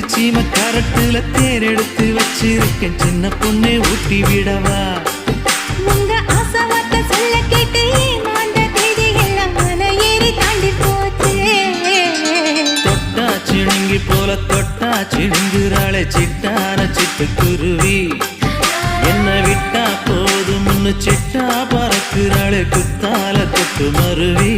தெற்கு சீம கரட்டுல தேர் எடுத்து வச்சிருக்கேன் சின்ன பொண்ணே ஊட்டி விடவா உங்க ஆசவார்த்தை சொல்ல கேட்டு ஏமாந்த தேதி எல்லாம் மலை ஏறி தாண்டி போச்சு தொட்டா சிணுங்கி போல தொட்டா சிணுங்குறாளே சிட்டான சிட்டுக்குருவி என்ன விட்டா போதும்னு சிட்டா பறக்குறாளே குத்தால தொட்டு மருவி